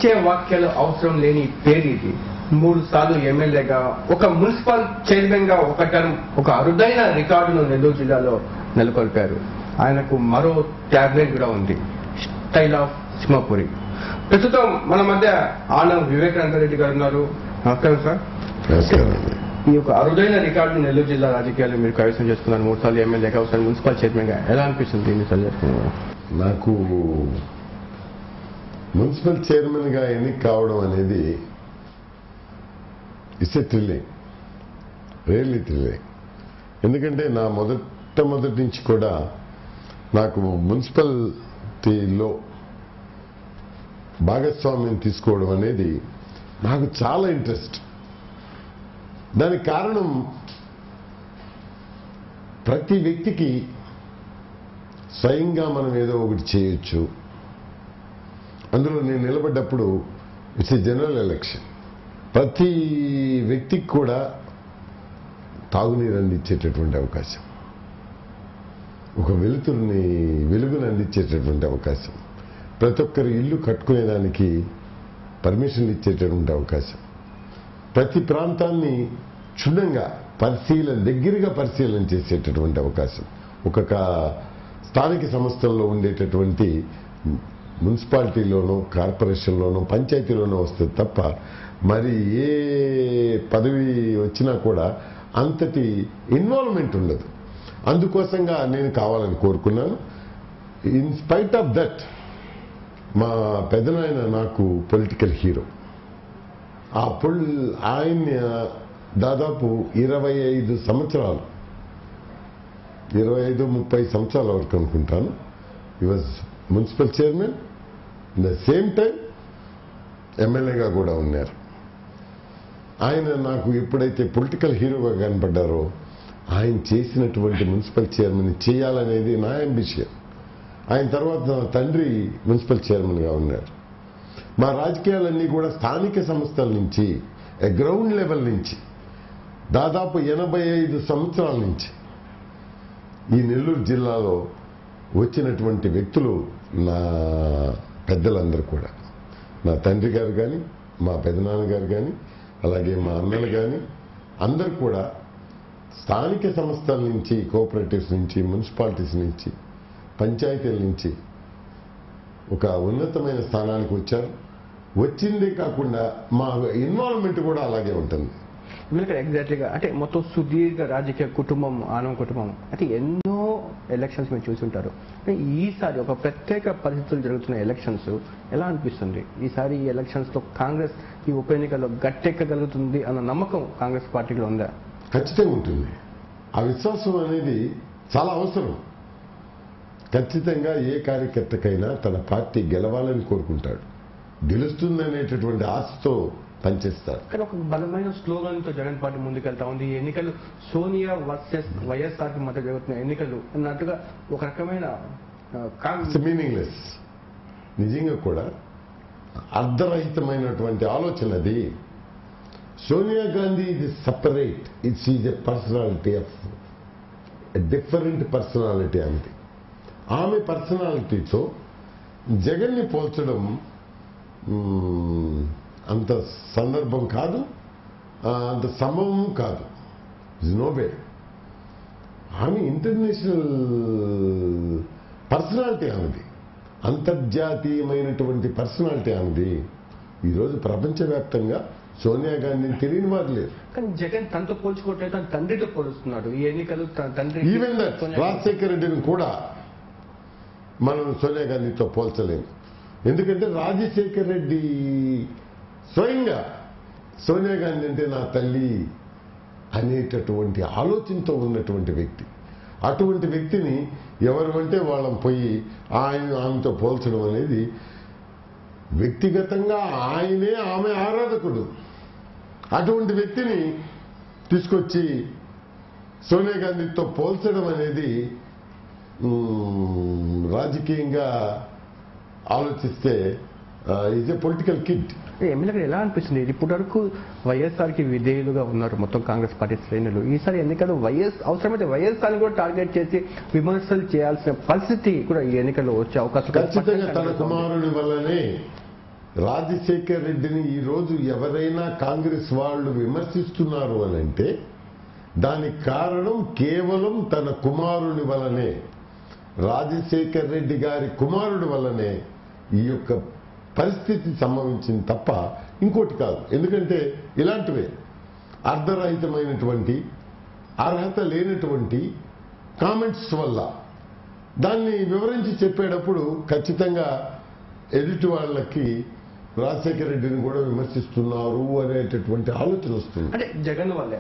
వచ్చే వాక్యాలు అవసరం లేని పేరు ఇది. 3 సార్లు ఎమ్మెల్యేగా, ఒక మున్సిపల్ చైర్మన్ గా ఒక టర్మ్, ఒక అరుదైన రికార్డును నెల్లూరు జిల్లాలో నెలకొల్పారు. ఆయనకు మరో ట్యాబ్లెట్ కూడా ఉంది, స్టైల్ ఆఫ్ సింహపురి. ప్రస్తుతం మన మధ్య ఆనం వివేకానంద రెడ్డి గారు ఉన్నారు. నమస్కారం సార్. ఈ యొక్క అరుదైన రికార్డు నెల్లూరు జిల్లా రాజకీయాలు మీరు కైవసం చేసుకున్నారు. 3 సార్లు ఎమ్మెల్యేగా, ఒకసారి మున్సిపల్ చైర్మన్ గా. ఎలా అనిపిస్తుంది ఎన్నిసార్లు చేసుకున్నారు? నాకు మున్సిపల్ చైర్మన్ గా ఎన్నిక కావడం అనేది it's a thrilling, really thrilling. ఎందుకంటే నా మొదటి నుంచి కూడా నాకు మున్సిపాలిటీలో భాగస్వామ్యం తీసుకోవడం అనేది నాకు చాలా ఇంట్రెస్ట్. దానికి కారణం ప్రతి వ్యక్తికి స్వయంగా మనం ఏదో ఒకటి చేయొచ్చు. అందులో నేను నిలబడ్డప్పుడు ఇట్స్ ఎ జనరల్ ఎలక్షన్. ప్రతి వ్యక్తికి కూడా తాగునీరు అందించేటటువంటి అవకాశం, ఒక వెలుగుని అందించేటటువంటి అవకాశం, ప్రతి ఒక్కరి ఇల్లు కట్టుకునేదానికి పర్మిషన్లు ఇచ్చేటటువంటి అవకాశం, ప్రతి ప్రాంతాన్ని క్షుణ్ణంగా దగ్గరగా పరిశీలన చేసేటటువంటి అవకాశం, ఒక స్థానిక సంస్థల్లో ఉండేటటువంటి మున్సిపాలిటీలోనూ, కార్పొరేషన్లోనూ, పంచాయతీలోనూ వస్తుంది తప్ప మరి ఏ పదవి వచ్చినా కూడా అంతటి ఇన్వాల్వ్మెంట్ ఉండదు. అందుకోసంగా నేను కావాలని కోరుకున్నాను. ఇన్ స్పైట్ ఆఫ్ దట్ మా పెదనాయన నాకు పొలిటికల్ హీరో. ఆయన దాదాపు 25 సంవత్సరాలు, 25-30 సంవత్సరాల వరకు అనుకుంటాను, హి was municipal chairman. In the same time ఎమ్మెల్యేగా కూడా ఉన్నారు. ఆయన నాకు ఎప్పుడైతే పొలిటికల్ హీరోగా కనపడ్డారో, ఆయన చేసినటువంటి మున్సిపల్ చైర్మన్ చేయాలనేది నా అంబిషన్. ఆయన తర్వాత నా తండ్రి మున్సిపల్ చైర్మన్గా ఉన్నారు. మా రాజకీయాలన్నీ కూడా స్థానిక సంస్థల నుంచి, గ్రౌండ్ లెవెల్ నుంచి, దాదాపు 85 సంవత్సరాల నుంచి ఈ నెల్లూరు జిల్లాలో వచ్చినటువంటి వ్యక్తులు నా పెద్దలందరూ కూడా, నా తండ్రి గారు కానీ, మా పెదనాన్నగారు కానీ, అలాగే మా అన్నలు కానీ, అందరూ కూడా స్థానిక సంస్థల నుంచి, కోఆపరేటివ్స్ నుంచి, మున్సిపాలిటీస్ నుంచి, పంచాయతీల నుంచి ఒక ఉన్నతమైన స్థానానికి వచ్చారు. వచ్చిందే కాకుండా మా ఇన్వాల్వ్మెంట్ కూడా అలాగే ఉంటుంది. ఎగ్జాక్ట్లీగా అంటే మొత్తం సుదీర్ఘ రాజకీయ కుటుంబం, ఆనం కుటుంబం అంటే ఎన్నో ఎలక్షన్స్ మీరు చూసుంటారు. ఈసారి ఒక ప్రత్యేక పరిస్థితులు జరుగుతున్న ఎలక్షన్స్ ఎలా అనిపిస్తుంది? ఈసారి ఈ ఎలక్షన్స్ తో కాంగ్రెస్ ఈ ఉప ఎన్నికల్లో గట్టెక్కగలుగుతుంది అన్న నమ్మకం కాంగ్రెస్ పార్టీలో ఉందా? ఖచ్చితంగా ఉంటుంది. ఆ విశ్వాసం అనేది చాలా అవసరం. ఖచ్చితంగా ఏ కార్యకర్తకైనా తన పార్టీ గెలవాలని కోరుకుంటాడు, గెలుస్తుందనేటటువంటి ఆశతో పనిచేస్తారు. కానీ ఒక బలమైన స్లోగన్ తో జగన్ పార్టీ ముందుకెళ్తా ఉంది. ఈ ఎన్నికలు సోనియా వర్సెస్ వైఎస్ఆర్ కి మధ్య జరుగుతున్న ఎన్నికలు అన్నట్టుగా ఒక రకమైన మీనింగ్లెస్, నిజంగా కూడా అర్ధరహితమైనటువంటి ఆలోచన అది. సోనియా గాంధీ ఇది separate, it's is a personality of a different personality. అంతే. ఆమె పర్సనాలిటీతో జగన్ని పోల్చడం అంత సందర్భం కాదు, అంత సంభవం కాదు. It's no way. ఆమె ఇంటర్నేషనల్ పర్సనాలిటీ ఆమెది, అంతర్జాతీయమైనటువంటి పర్సనాలిటీ ఆమెది. ఈరోజు ప్రపంచవ్యాప్తంగా సోనియా గాంధీని తెలియని వారు లేరు. కానీ జగన్ తనతో పోల్చుకోవట్లేదు, తన తండ్రితో పోలుస్తున్నాడు. ఈ ఎన్నికలు తండ్రి, ఈవెన్ దట్ రాజశేఖర రెడ్డిని కూడా మనం సోనియా గాంధీతో పోల్చలేము. ఎందుకంటే రాజశేఖర రెడ్డి స్వయంగా సోనియా గాంధీ అంటే నా తల్లి అనేటటువంటి ఆలోచనతో ఉన్నటువంటి వ్యక్తి. అటువంటి వ్యక్తిని ఎవరు అంటే వాళ్ళని పోయి ఆమెతో పోల్చడం అనేది, వ్యక్తిగతంగా ఆయనే ఆమె ఆరాధకుడు. అటువంటి వ్యక్తిని తీసుకొచ్చి సోనియా గాంధీతో పోల్చడం అనేది రాజకీయంగా ఆలోచిస్తే ఈజ్ ఎ పొలిటికల్ కిడ్. ఎమ్మెల్యేగా ఎలా అనిపిస్తుంది? ఇప్పటి వరకు వైఎస్ఆర్కి విధేయులుగా ఉన్నారు మొత్తం కాంగ్రెస్ పార్టీ శ్రేణులు. ఈసారి ఎన్నికలు అవసరమైతే వైఎస్ఆర్ని కూడా టార్గెట్ చేసి విమర్శలు చేయాల్సిన పరిస్థితి కూడా ఈ ఎన్నికల్లో వచ్చే అవకాశం ఖచ్చితంగా. తన కుమారుని వల్లనే రాజశేఖర్ రెడ్డిని ఈరోజు ఎవరైనా కాంగ్రెస్ వాళ్ళు విమర్శిస్తున్నారు అని అంటే దానికి కారణం కేవలం తన కుమారుని వలనే, రాజశేఖర్ రెడ్డి గారి కుమారుడి వల్లనే ఈ యొక్క పరిస్థితి సంభవించింది తప్ప ఇంకోటి కాదు. ఎందుకంటే ఇలాంటివే అర్ధరహితమైనటువంటి అర్హత లేనటువంటి కామెంట్స్ వల్ల దాన్ని వివరించి చెప్పేటప్పుడు ఖచ్చితంగా ఎదుటి వాళ్ళకి రాజశేఖర రెడ్డిని కూడా విమర్శిస్తున్నారు అనేటటువంటి ఆలోచన వస్తుంది. అంటే జగన్ వల్లే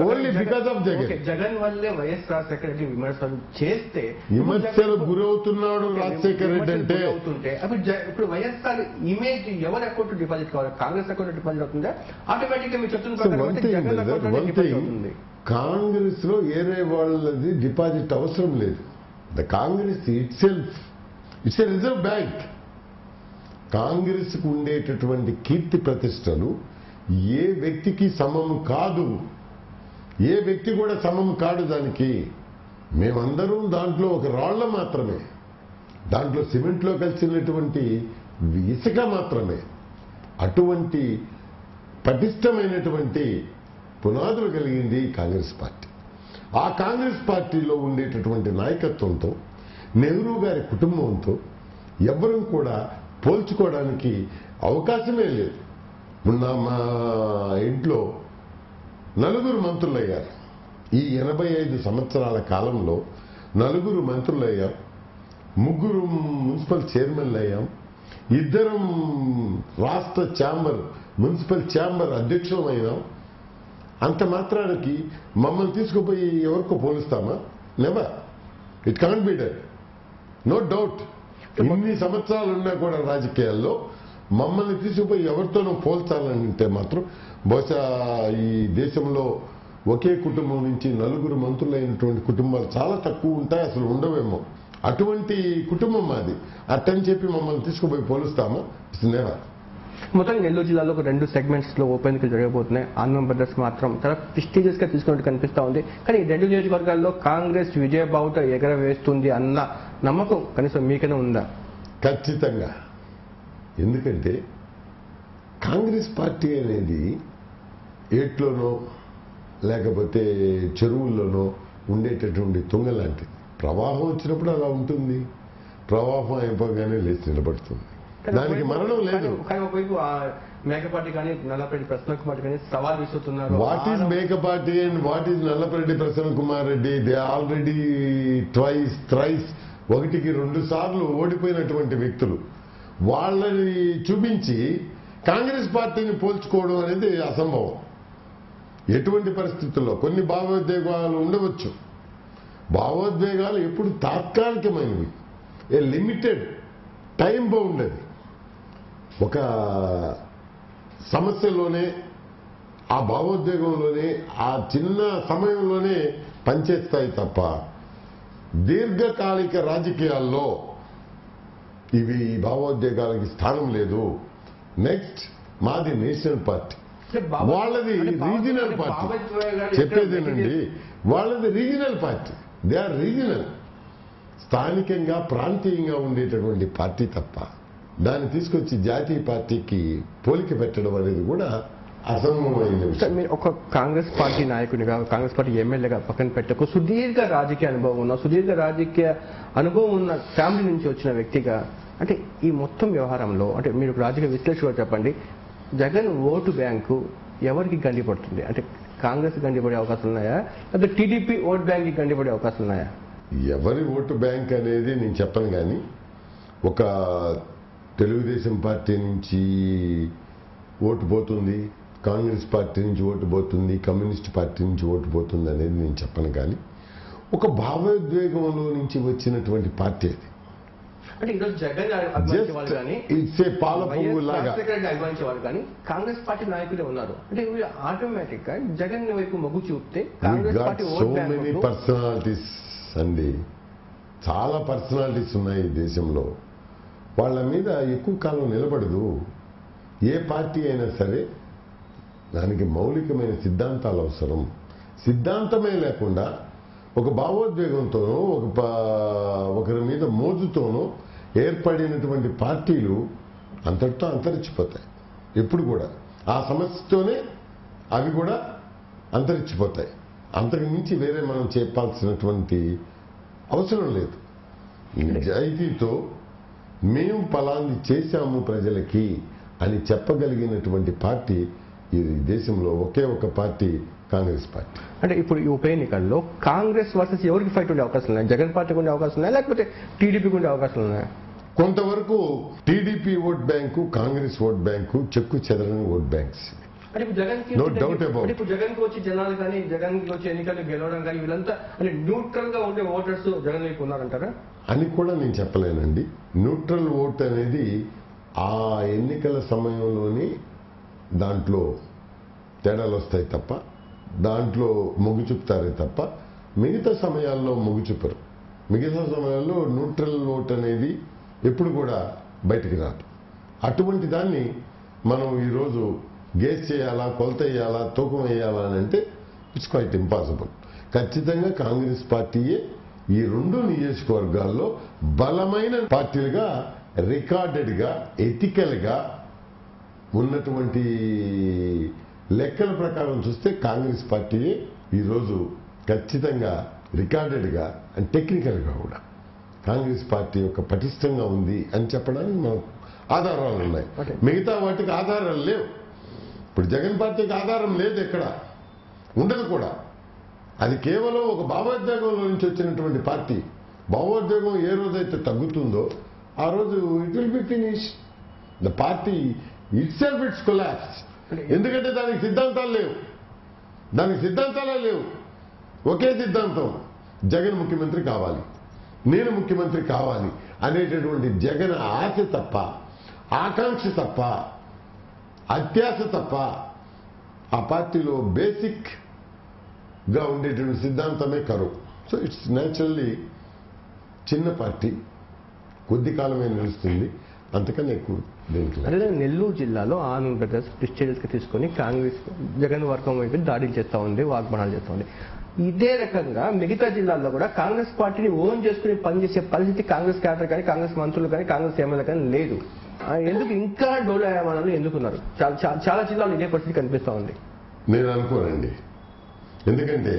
only because of Jagan. Jagan వల్లే వైఎస్ రాజశేఖర రెడ్డి విమర్శలు చేస్తే విమర్శలు గురవుతున్నాడు రాజశేఖర రెడ్డి అంటే ఇప్పుడు వైఎస్ఆర్ ఇమేజ్ ఎవరి అకౌంట్ డిపాజిట్ కావాలి? కాంగ్రెస్ అకౌంట్ డిపాజిట్ అవుతుందా? ఆటోమేటిక్ గా మీరు చెప్తున్న కాంగ్రెస్ లో ఏరే వాళ్ళది డిపాజిట్ అవసరం లేదు. The Congress it self it's a reserve bank. Congress కు ఉండేటటువంటి కీర్తి ప్రతిష్టలు ఏ వ్యక్తికి సమం కాదు. ఏ వ్యక్తి కూడా సమం కాడు దానికి. మేమందరం దాంట్లో ఒక రాళ్ల మాత్రమే, దాంట్లో సిమెంట్లో కలిసినటువంటి ఇసుక మాత్రమే. అటువంటి పటిష్టమైనటువంటి పునాదులు కలిగింది కాంగ్రెస్ పార్టీ. ఆ కాంగ్రెస్ పార్టీలో ఉండేటటువంటి నాయకత్వంతో, నెహ్రూ గారి కుటుంబంతో ఎవ్వరూ కూడా పోల్చుకోవడానికి అవకాశమే లేదు. మొన్న మా ఇంట్లో 4 మంత్రులయ్యారు. ఈ 85 సంవత్సరాల కాలంలో 4 మంత్రులయ్యాం, 3 మున్సిపల్ చైర్మన్లు అయ్యాం, 2 రాష్ట్ర ఛాంబర్ మున్సిపల్ ఛాంబర్ అధ్యక్షులం అయినాం. అంత మాత్రానికి మమ్మల్ని తీసుకుపోయి ఎవరికో పోలుస్తామా? Never. It can't be done. No doubt. ఇన్ని సంవత్సరాలు ఉన్నా కూడా రాజకీయాల్లో మమ్మల్ని తీసుకుపోయి ఎవరితోనూ పోల్చాలంటే మాత్రం బహుశా ఈ దేశంలో ఒకే కుటుంబం నుంచి 4 మంత్రులైనటువంటి కుటుంబాలు చాలా తక్కువ ఉంటాయి, అసలు ఉండవేమో. అటువంటి కుటుంబం మాది. అట్టని చెప్పి మమ్మల్ని తీసుకుపోయి పోలుస్తామా? It's never. మొత్తం నెల్లూరు జిల్లాలో ఒక 2 సెగ్మెంట్స్ లో ఓపెన్ ఎన్నికలు జరగబోతున్నాయి. ఆనందం బ్రదర్స్ మాత్రం చాలా ప్రెస్టీజియస్ గా తీసుకున్నట్టు కనిపిస్తా ఉంది. కానీ ఈ 2 నియోజకవర్గాల్లో కాంగ్రెస్ విజయ బావుట ఎగరవేస్తుంది అన్న నమ్మకం కనీసం మీకైనా ఉందా? ఖచ్చితంగా. ఎందుకంటే కాంగ్రెస్ పార్టీ అనేది ఏట్లోనో లేకపోతే చెరువుల్లోనో ఉండేటటువంటి తుంగ లాంటిది. ప్రవాహం వచ్చినప్పుడు అలా ఉంటుంది, ప్రవాహం అయిపోగానే లేచి నిలబడుతుంది. దానికి మరణం లేదు. మేకపాటి కానీ నల్లపరెడ్డి ప్రసన్న కుమార్ కానీ సవాల్ విసురుతున్నారు. What is Mekapati and what is Nallapareddy Prasanna Kumar Reddy? They already twice thrice 1కి 2 సార్లు ఓడిపోయినటువంటి వ్యక్తులు. వాళ్ళని చూపించి కాంగ్రెస్ పార్టీని పోల్చుకోవడం అనేది అసంభవం. ఎటువంటి పరిస్థితుల్లో కొన్ని భావోద్వేగాలు ఉండవచ్చు. భావోద్వేగాలు ఎప్పుడు తాత్కాలికమైనవి, ఏ లిమిటెడ్ టైం బౌండెడ్. ఒక సమస్యలోనే, ఆ భావోద్వేగంలోనే, ఆ చిన్న సమయంలోనే పనిచేస్తాయి తప్ప దీర్ఘకాలిక రాజకీయాల్లో ఇవి భావోద్వేగాలకి స్థానం లేదు. నెక్స్ట్ మాది నేషనల్ పార్టీ, వాళ్ళది రీజనల్ పార్టీ. చెప్పేదేనండి, వాళ్ళది regional party. They are regional, స్థానికంగా ప్రాంతీయంగా ఉండేటటువంటి పార్టీ తప్ప దాన్ని తీసుకొచ్చి జాతీయ పార్టీకి పోలిక పెట్టడం అనేది కూడా అసంభవమైన విషయం. మీరు ఒక కాంగ్రెస్ పార్టీ నాయకునిగా, కాంగ్రెస్ పార్టీ ఎమ్మెల్యేగా పక్కన పెట్టకు, సుదీర్ఘ రాజకీయ అనుభవం ఉన్న ఫ్యామిలీ నుంచి వచ్చిన వ్యక్తిగా, అంటే ఈ మొత్తం వ్యవహారంలో అంటే మీరు రాజకీయ విశ్లేషకులు చెప్పండి, జగన్ ఓటు బ్యాంకు ఎవరికి గండిపడుతుంది? అంటే కాంగ్రెస్ గండిపడే అవకాశాలు ఉన్నాయా, లేదా టీడీపీ ఓటు బ్యాంక్ గండిపడే అవకాశాలు ఉన్నాయా? ఎవరి ఓటు బ్యాంక్ అనేది నేను చెప్పను, కానీ ఒక తెలుగుదేశం పార్టీ నుంచి ఓటు పోతుంది, కాంగ్రెస్ పార్టీ నుంచి ఓటు పోతుంది, కమ్యూనిస్ట్ పార్టీ నుంచి ఓటు పోతుంది అనేది నేను చెప్పను. కానీ ఒక భావోద్వేగంలో నుంచి వచ్చినటువంటి పార్టీ అది. అంటే ఈరోజు జగన్ ఇట్స్ ఏ పాల పువ్వు లాగా అభిమానించేవాళ్ళు కానీ కాంగ్రెస్ పార్టీ నాయకులే ఉన్నారు. అంటే ఆటోమేటిక్ గా జగన్ వైపు మొగ్గు చూపితే Congress party so many personalities అండి, చాలా పర్సనాలిటీస్ ఉన్నాయి ఈ దేశంలో. వాళ్ళ మీద ఎక్కువ కాలం నిలబడదు. ఏ పార్టీ అయినా సరే దానికి మౌలికమైన సిద్ధాంతాలు అవసరం. సిద్ధాంతమే లేకుండా ఒక భావోద్వేగంతోనో ఒకరి మీద మోజుతోనో ఏర్పడినటువంటి పార్టీలు అంతటితో అంతరించిపోతాయి. ఎప్పుడు కూడా ఆ సమస్యతోనే అవి కూడా అంతరించిపోతాయి. అంతకు మించి వేరే మనం చెప్పాల్సినటువంటి అవసరం లేదు. నిజాయితీతో మేము ఫలాన్ని చేశాము ప్రజలకి అని చెప్పగలిగినటువంటి పార్టీ ఈ దేశంలో ఒకే ఒక పార్టీ కాంగ్రెస్ పార్టీ. అంటే ఇప్పుడు ఈ ఉప ఎన్నికల్లో కాంగ్రెస్ వర్సెస్ ఎవరికి ఫైట్ ఉండే అవకాశం ఉన్నాయి? జగన్ పార్టీకి ఉండే అవకాశం ఉన్నాయా, లేకపోతే టీడీపీకి ఉండే అవకాశం ఉన్నాయా? కొంతవరకు TDP vote bank, Congress vote bank చెక్కు చెదరని ఓట్ బ్యాంక్స్. అంటే ఇప్పుడు No doubt about it. ఇప్పుడు జగన్ కి వచ్చి జనాలు కానీ జగన్ కి వచ్చి ఎన్నికలు గెలవడం కానీ వీళ్ళంతా అంటే న్యూట్రల్ గా ఉండే ఓటర్స్ జగన్ వైపు ఉన్నారంటారా? అని కూడా నేను చెప్పలేనండి. న్యూట్రల్ ఓట్ అనేది ఆ ఎన్నికల సమయంలోని దాంట్లో తేడాలు వస్తాయి తప్ప, దాంట్లో మొగ్గు చూపుతారే తప్ప మిగతా సమయాల్లో మొగ్గు చూపరు. మిగతా సమయాల్లో న్యూట్రల్ ఓట్ అనేది ఎప్పుడు కూడా బయటికి రాదు. అటువంటి దాన్ని మనం ఈరోజు గేస్ చేయాలా, కొలత వేయాలా, తూకం వేయాలా అని అంటే ఇట్స్ క్వైట్ ఇంపాసిబుల్. ఖచ్చితంగా కాంగ్రెస్ పార్టీయే ఈ రెండు నియోజకవర్గాల్లో బలమైన పార్టీలుగా, రికార్డెడ్గా, ఎథికల్గా ఉన్నటువంటి లెక్కల ప్రకారం చూస్తే కాంగ్రెస్ పార్టీయే ఈరోజు ఖచ్చితంగా రికార్డెడ్గా అండ్ టెక్నికల్గా కూడా కాంగ్రెస్ పార్టీ యొక్క పటిష్టంగా ఉంది అని చెప్పడానికి మనకు ఆధారాలు ఉన్నాయి. మిగతా వాటికి ఆధారాలు లేవు. ఇప్పుడు జగన్ పార్టీకి ఆధారం లేదు, ఎక్కడ ఉండదు కూడా. అది కేవలం ఒక భావోద్వేగంలో నుంచి వచ్చినటువంటి పార్టీ. భావోద్వేగం ఏ రోజైతే తగ్గుతుందో ఆ రోజు it will be finish. The party it self it's collapse. ఎందుకంటే దానికి సిద్ధాంతాలు లేవు, దానికి సిద్ధాంతాలే లేవు. ఒకే సిద్ధాంతం, జగన్ ముఖ్యమంత్రి కావాలి, నేను ముఖ్యమంత్రి కావాలి అనేటటువంటి జగన్ ఆశ తప్ప, ఆకాంక్ష తప్ప, అత్యాశ తప్ప ఆ పార్టీలో బేసిక్ గా ఉండేటువంటి సిద్ధాంతమే కరువు. సో ఇట్స్ న్యాచురల్లీ చిన్న పార్టీ, కొద్ది కాలమే నిలుస్తుంది, అంతకన్నా ఎక్కువ దేనికి. అదే నెల్లూరు జిల్లాలో ఆనంద్ బ్రదర్స్ డిస్టేజెస్ కి తీసుకొని కాంగ్రెస్ జగన్ వర్గం వైపు దాడులు చేస్తూ ఉంది, వాగ్బాణాలు చేస్తూ ఉంది. ఇదే రకంగా మిగతా జిల్లాల్లో కూడా కాంగ్రెస్ పార్టీని ఓన్ చేసుకుని పనిచేసే పరిస్థితి కాంగ్రెస్ క్యాడర్ కానీ, కాంగ్రెస్ మంత్రులు కానీ, కాంగ్రెస్ ఎమ్మెల్యే కానీ లేదు. ఎందుకు ఇంకా డోలాయమానాలు ఎందుకున్నారు? చాలా జిల్లాలో ఇదే పరిస్థితి కనిపిస్తూ ఉంది. నేను అనుకోనండి. ఎందుకంటే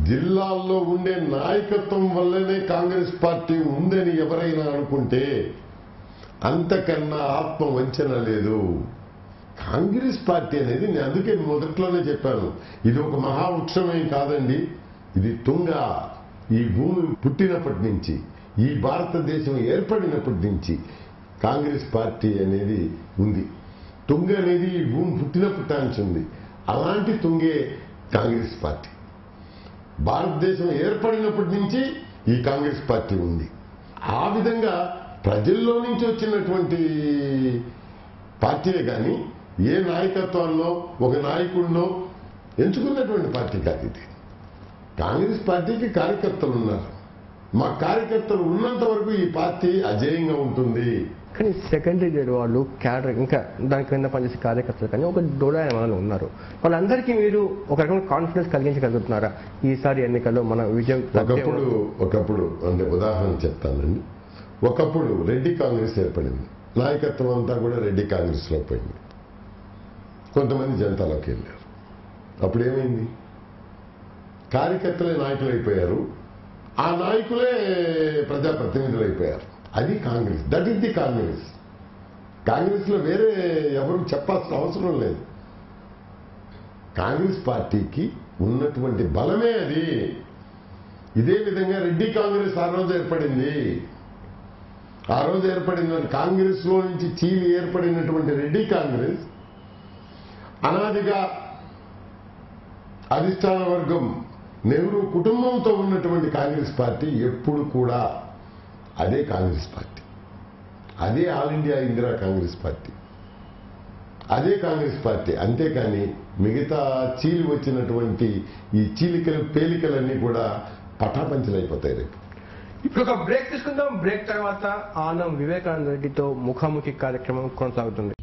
జిల్లాల్లో ఉండే నాయకత్వం వల్లనే కాంగ్రెస్ పార్టీ ఉందని ఎవరైనా అనుకుంటే అంతకన్నా ఆత్మ వంచన లేదు. కాంగ్రెస్ పార్టీ అనేది నేను అందుకే మొదట్లోనే చెప్పాను, ఇది ఒక మహా వృక్షమేం కాదండి. ఇది తుంగ. ఈ భూమి పుట్టినప్పటి నుంచి, ఈ భారతదేశం ఏర్పడినప్పటి నుంచి కాంగ్రెస్ పార్టీ అనేది ఉంది. తుంగ అనేది ఈ భూమి పుట్టినప్పటి నుంచి ఉంది. అలాంటి తుంగే కాంగ్రెస్ పార్టీ. భారతదేశం ఏర్పడినప్పటి నుంచి ఈ కాంగ్రెస్ పార్టీ ఉంది. ఆ విధంగా ప్రజల్లో నుంచి వచ్చినటువంటి పార్టీయే కానీ ఏ నాయకత్వాల్లో ఒక నాయకుడినో ఎంచుకున్నటువంటి పార్టీ కాదు ఇది. కాంగ్రెస్ పార్టీకి కార్యకర్తలు ఉన్నారు. మా కార్యకర్తలు ఉన్నంత వరకు ఈ పార్టీ అజేయంగా ఉంటుంది. కానీ సెకండరీ గ్రేడ్ వాళ్ళు క్యాడర్ ఇంకా దాని కింద పనిచేసే కార్యకర్తలు కానీ ఒక డోలాయమానాలు ఉన్నారు. వాళ్ళందరికీ మీరు ఒక రకమైన కాన్ఫిడెన్స్ కలిగించగలుగుతున్నారా ఈసారి ఎన్నికల్లో మన విజయం? ఒకప్పుడు అంటే ఉదాహరణ చెప్తానండి. ఒకప్పుడు రెడ్డి కాంగ్రెస్ ఏర్పడింది. నాయకత్వం అంతా కూడా రెడ్డి కాంగ్రెస్ లో పోయింది. కొంతమంది జనతాలోకి వెళ్ళారు. అప్పుడు ఏమైంది? కార్యకర్తలే నాయకులు అయిపోయారు, ఆ నాయకులే ప్రజాప్రతినిధులు అయిపోయారు. అది Congress. That is the Congress. Congress లో వేరే ఎవరు చెప్పాల్సిన అవసరం లేదు. కాంగ్రెస్ పార్టీకి ఉన్నటువంటి బలమే అది. ఇదే విధంగా రెడ్డి కాంగ్రెస్ ఆ రోజు ఏర్పడింది. ఆ రోజు ఏర్పడిన కాంగ్రెస్ లో నుంచి చీలి ఏర్పడినటువంటి రెడ్డి కాంగ్రెస్ అనాదిగా అధిష్టాన వర్గం నెహ్రూ కుటుంబంతో ఉన్నటువంటి కాంగ్రెస్ పార్టీ ఎప్పుడు కూడా అదే కాంగ్రెస్ పార్టీ. అదే all India Indira Congress party. అదే కాంగ్రెస్ పార్టీ. అంతేకాని మిగతా చీలి వచ్చినటువంటి ఈ చీలికలు పేలికలన్నీ కూడా పటాపంచలైపోతాయి రేపు. ఇప్పుడు ఒక బ్రేక్ తీసుకుందాం. బ్రేక్ తర్వాత ఆనం వివేకానంద రెడ్డితో ముఖాముఖి కార్యక్రమం కొనసాగుతుంది.